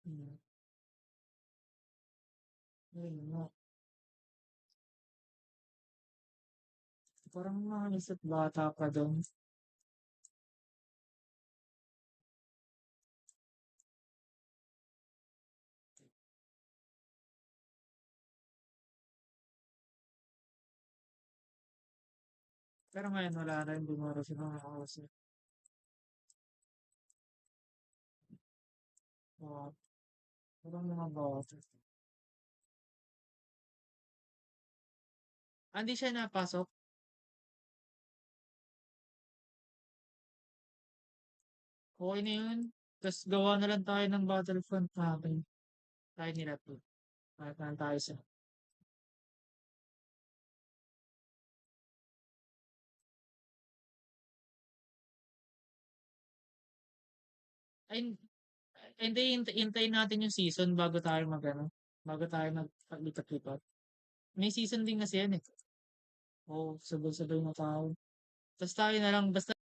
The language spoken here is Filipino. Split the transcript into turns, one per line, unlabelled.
Hmm, ayun nga. Parang mga isa't bata pa dun. Pero ngayon wala na yung bumaro sa mga kausap. Oo, parang mga bata. Hindi siya napasok. Okay na yun. Tapos gawa na lang tayo ng Battlefront natin. Tayo nila to. Kahit na tayo sa... Ay, hindi, hintayin natin yung season bago tayo mag-ano. Bago tayo mag-lipat-lipat. May season din kasi yan eh. Oo, sabay-sabay na tayo. Tapos tayo na lang, basta